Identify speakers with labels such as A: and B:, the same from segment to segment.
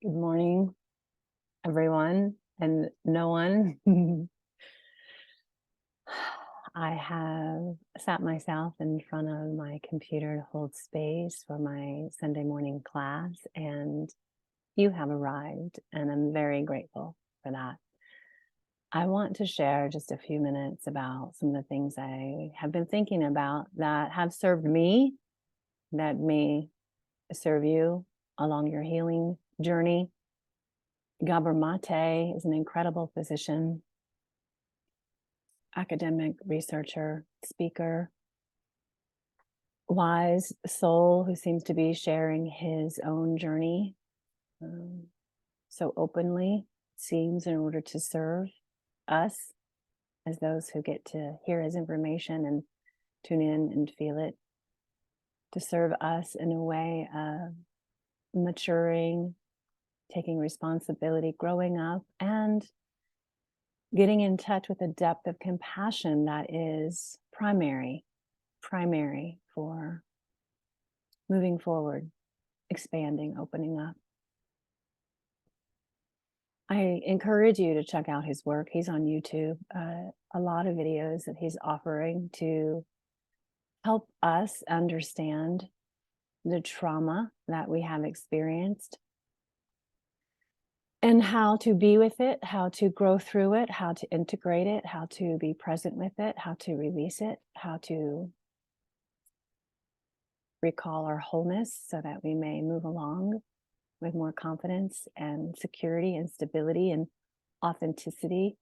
A: Good morning, everyone and no one. I have sat myself in front of my computer to hold space for my Sunday morning class, and you have arrived, and I'm very grateful for that. I want to share just a few minutes about some of the things I have been thinking about that have served me, that may serve you along your healing journey. Gabor Mate is an incredible physician, academic, researcher, speaker, wise soul who seems to be sharing his own journey so openly, seems, in order to serve us as those who get to hear his information and tune in and feel it, to serve us in a way of maturing, taking responsibility, growing up, and getting in touch with a depth of compassion that is primary for moving forward, expanding, opening up. I encourage you to check out his work. He's on YouTube, a lot of videos that he's offering to help us understand the trauma that we have experienced and how to be with it, how to grow through it, how to integrate it, how to be present with it, how to release it, how to recall our wholeness so that we may move along with more confidence and security and stability and authenticity.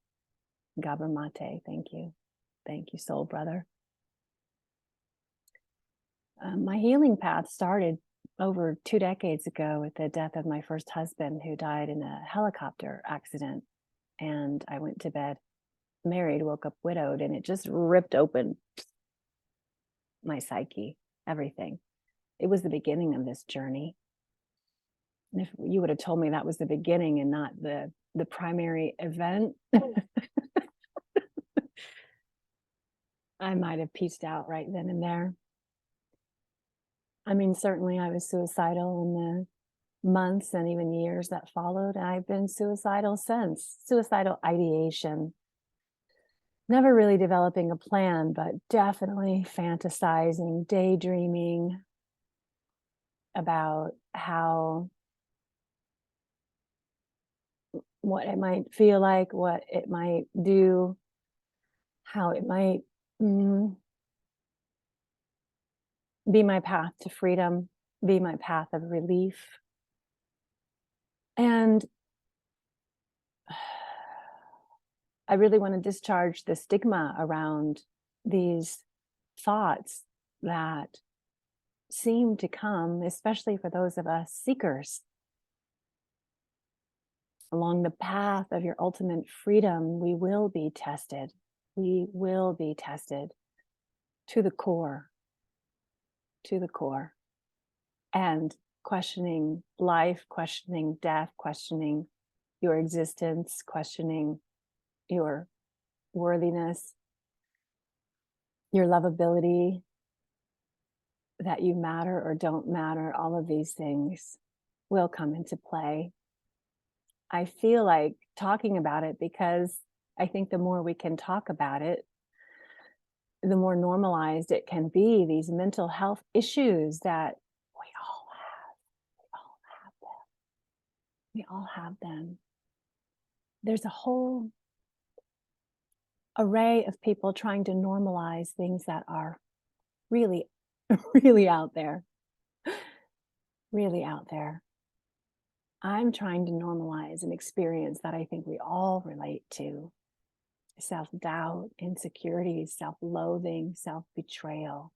A: Gabor Mate, thank you. Thank you, soul brother. My healing path started over 2 decades ago with the death of my first husband, who died in a helicopter accident. And I went to bed married, woke up widowed, and it just ripped open my psyche, everything. It was the beginning of this journey. And if you would have told me that was the beginning and not the primary event, I might have pieced out right then and there. I mean, certainly I was suicidal in the months and even years that followed. I've been suicidal since. Suicidal ideation. Never really developing a plan, but definitely fantasizing, daydreaming about what it might feel like, what it might do, how it might be my path to freedom, be my path of relief. And I really want to discharge the stigma around these thoughts that seem to come, especially for those of us seekers. Along the path of your ultimate freedom, we will be tested. We will be tested to the core, and questioning life, questioning death, questioning your existence, questioning your worthiness, your lovability, that you matter or don't matter. All of these things will come into play. I feel like talking about it because I think the more we can talk about it, the more normalized it can be. These mental health issues that we all have them. There's a whole array of people trying to normalize things that are really, really out there. Really out there. I'm trying to normalize an experience that I think we all relate to. Self-doubt, insecurity, self-loathing, self-betrayal.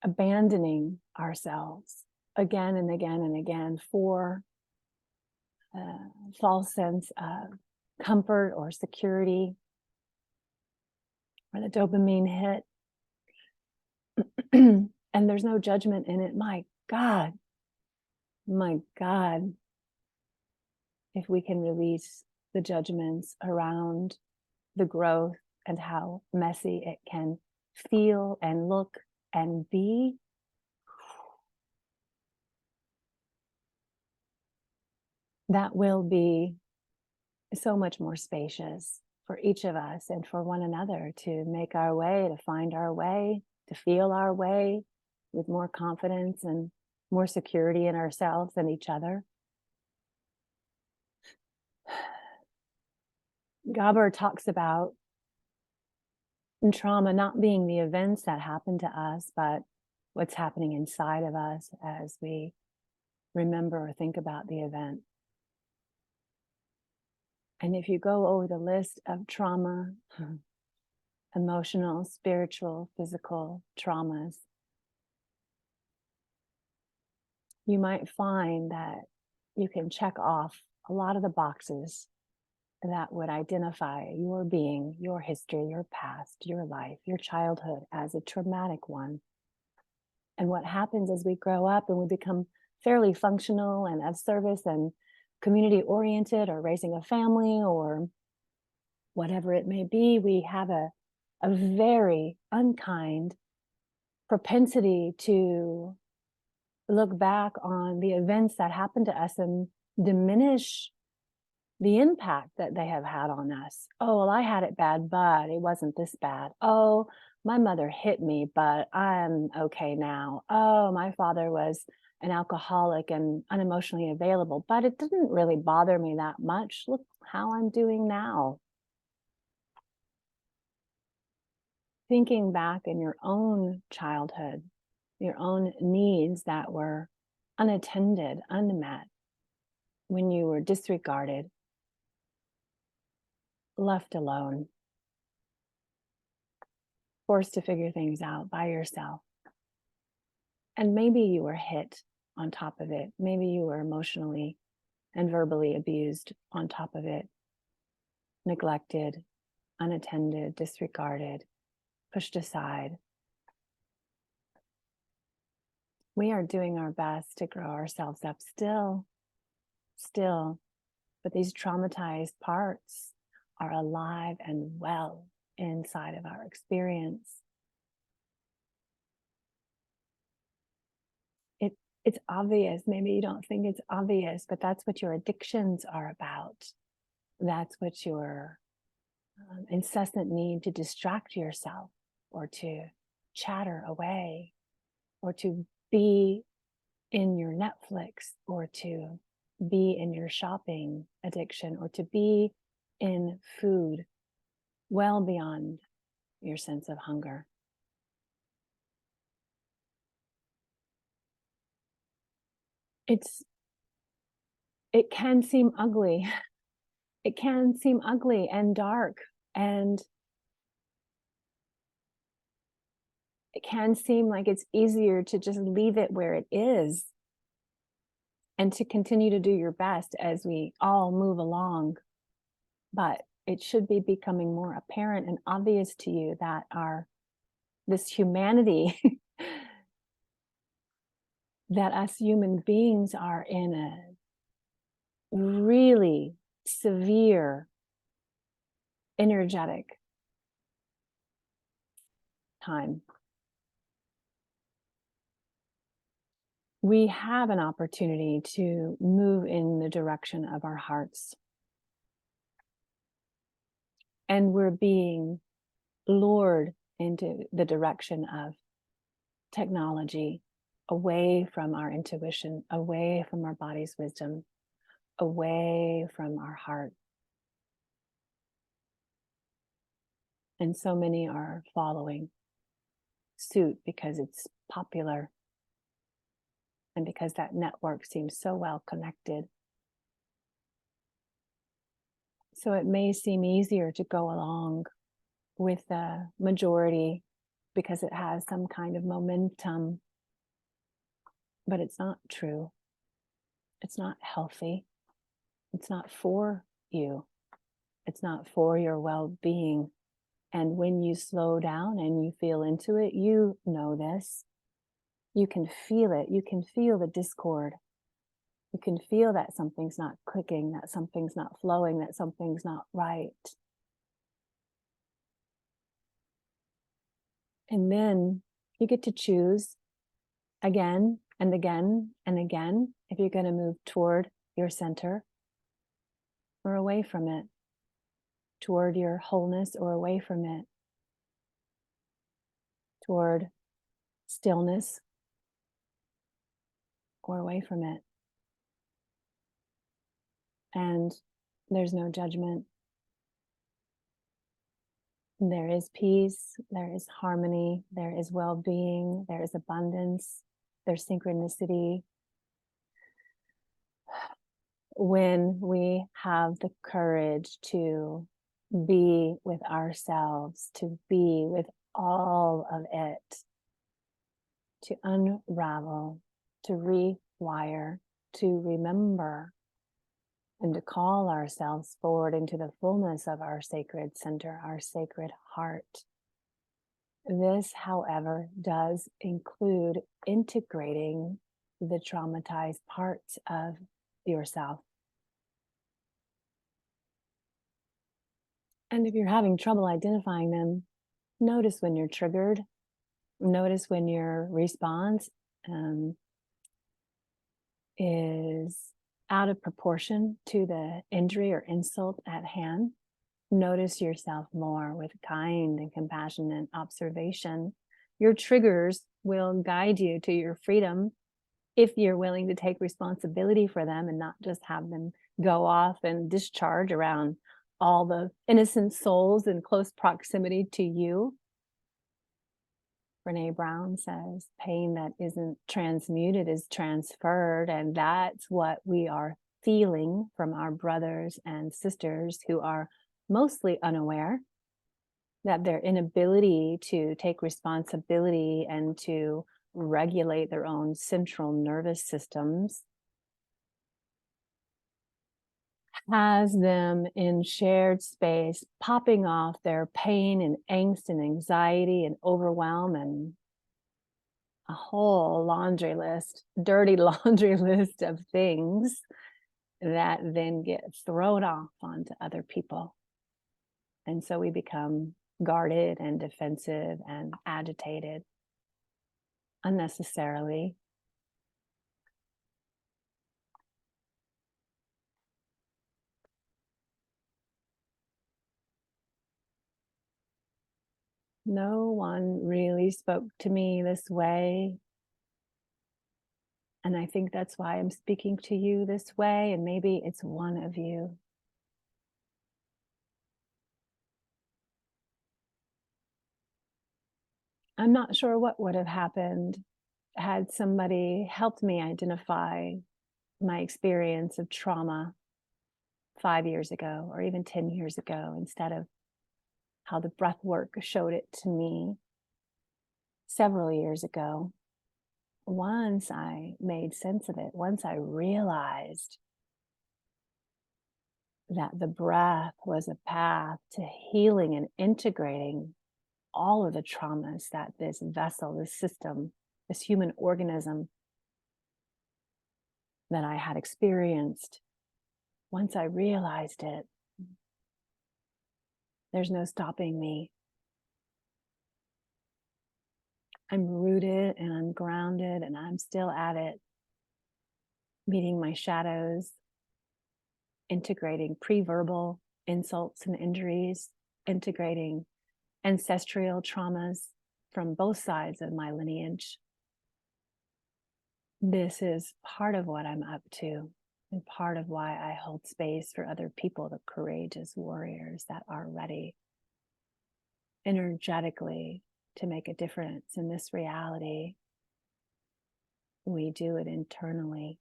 A: Abandoning ourselves again and again and again for a false sense of comfort or security, or the dopamine hit. And there's no judgment in it. My God, if we can release the judgments around the growth and how messy it can feel and look and be. that will be so much more spacious for each of us and for one another to make our way, to find our way, to feel our way with more confidence and more security in ourselves and each other. Gabor talks about trauma not being the events that happen to us, but what's happening inside of us as we remember or think about the event. And if you go over the list of trauma, emotional, spiritual, physical traumas, you might find that you can check off a lot of the boxes that would identify your being, your history, your past, your life, your childhood as a traumatic one. And what happens as we grow up and we become fairly functional and of service and community oriented, or raising a family or whatever it may be, we have a very unkind propensity to look back on the events that happened to us and diminish the impact that they have had on us. Oh, well, I had it bad, but it wasn't this bad. Oh, my mother hit me, but I'm okay now. Oh, my father was an alcoholic and unemotionally available, but it didn't really bother me that much. Look how I'm doing now. Thinking back in your own childhood, your own needs that were unattended, unmet, when you were disregarded, left alone, forced to figure things out by yourself. And maybe you were hit on top of it. Maybe you were emotionally and verbally abused on top of it, neglected, unattended, disregarded, pushed aside. We are doing our best to grow ourselves up still, but these traumatized parts are alive and well inside of our experience. It's obvious. Maybe you don't think it's obvious, but that's what your addictions are about. That's what your incessant need to distract yourself or to chatter away or to be in your Netflix or to be in your shopping addiction or to be in food well beyond your sense of hunger. It can seem ugly. It can seem ugly and dark, and it can seem like it's easier to just leave it where it is and to continue to do your best as we all move along. But it should be becoming more apparent and obvious to you that this humanity that us human beings are in a really severe energetic time. We have an opportunity to move in the direction of our hearts. And we're being lured into the direction of technology, away from our intuition, away from our body's wisdom, away from our heart. And so many are following suit because it's popular and because that network seems so well connected. So it may seem easier to go along with the majority because it has some kind of momentum, but it's not true. It's not healthy. It's not for you. It's not for your well-being. And when you slow down and you feel into it, you know this. You can feel it. You can feel the discord. You can feel that something's not clicking, that something's not flowing, that something's not right. And then you get to choose again and again and again if you're going to move toward your center or away from it, toward your wholeness or away from it, toward stillness or away from it. And there's no judgment. There is peace, there is harmony, there is well being, there is abundance, there's synchronicity. When we have the courage to be with ourselves, to be with all of it, to unravel, to rewire, to remember, and to call ourselves forward into the fullness of our sacred center, our sacred heart. This, however, does include integrating the traumatized parts of yourself. And if you're having trouble identifying them, notice when you're triggered. Notice when your response is out of proportion to the injury or insult at hand. Notice yourself more with kind and compassionate observation. Your triggers will guide you to your freedom if you're willing to take responsibility for them and not just have them go off and discharge around all the innocent souls in close proximity to you. Brene Brown says, pain that isn't transmuted is transferred. And that's what we are feeling from our brothers and sisters who are mostly unaware that their inability to take responsibility and to regulate their own central nervous systems has them in shared space, popping off their pain and angst and anxiety and overwhelm and a whole laundry list, dirty laundry list of things that then get thrown off onto other people. And so we become guarded and defensive and agitated unnecessarily. No one really spoke to me this way. And I think that's why I'm speaking to you this way. And maybe it's one of you. I'm not sure what would have happened had somebody helped me identify my experience of trauma 5 years ago or even 10 years ago, instead of how the breath work showed it to me several years ago. Once I made sense of it, once I realized that the breath was a path to healing and integrating all of the traumas that this vessel, this system, this human organism that I had experienced, once I realized it, there's no stopping me. I'm rooted and I'm grounded and I'm still at it, meeting my shadows, integrating pre-verbal insults and injuries, integrating ancestral traumas from both sides of my lineage. This is part of what I'm up to and part of why I hold space for other people, the courageous warriors that are ready energetically to make a difference in this reality. We do it internally.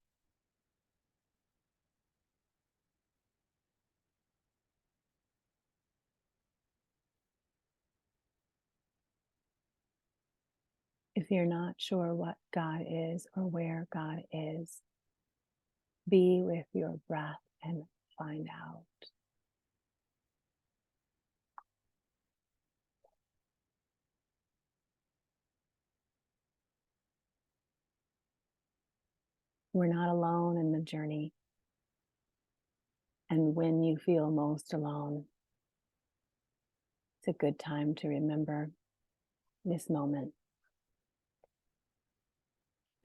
A: If you're not sure what God is or where God is, be with your breath and find out. We're not alone in the journey. And when you feel most alone, it's a good time to remember this moment.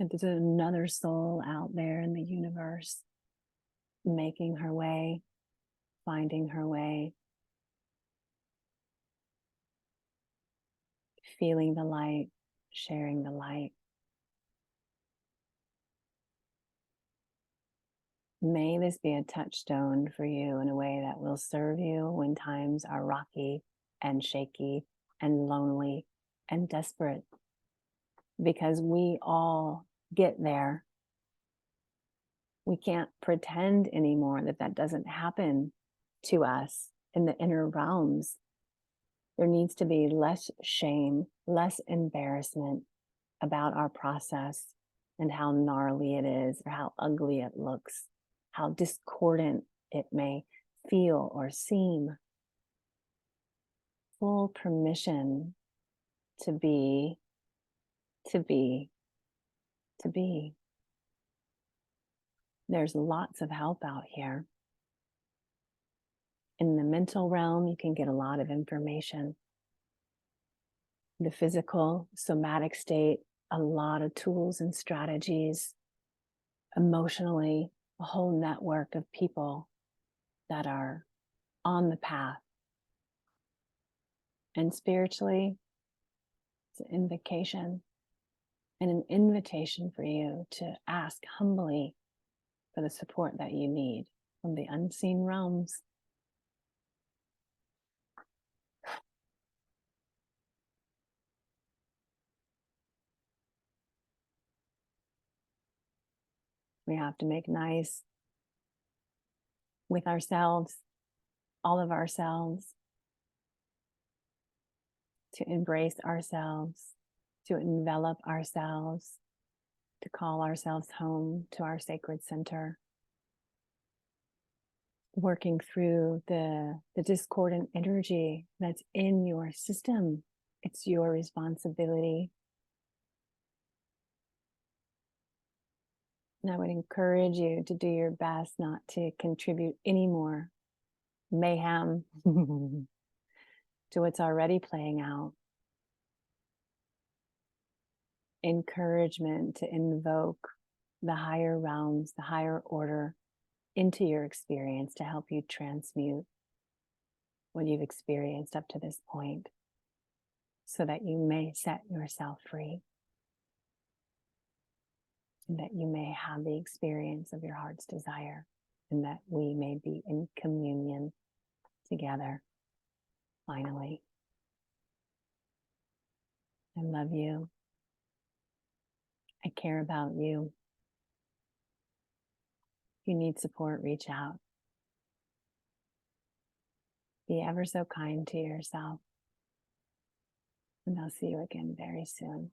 A: And there's another soul out there in the universe making her way finding her way, feeling the light, sharing the light. May this be a touchstone for you in a way that will serve you when times are rocky and shaky and lonely and desperate, because we all get there. We can't pretend anymore that that doesn't happen to us in the inner realms. There needs to be less shame, less embarrassment about our process and how gnarly it is, or how ugly it looks, how discordant it may feel or seem. Full permission to be, to be, to be. There's lots of help out here. In the mental realm, you can get a lot of information. The physical, somatic state, a lot of tools and strategies. Emotionally, a whole network of people that are on the path. And spiritually, it's an invocation and an invitation for you to ask humbly for the support that you need from the unseen realms. We have to make nice with ourselves, all of ourselves, to embrace ourselves, to envelop ourselves, to call ourselves home to our sacred center. Working through the discordant energy that's in your system. It's your responsibility. And I would encourage you to do your best not to contribute any more mayhem to what's already playing out. Encouragement to invoke the higher realms, the higher order into your experience to help you transmute what you've experienced up to this point, so that you may set yourself free and that you may have the experience of your heart's desire, and that we may be in communion together finally. I love you. I care about you. If you need support, reach out. Be ever so kind to yourself. And I'll see you again very soon.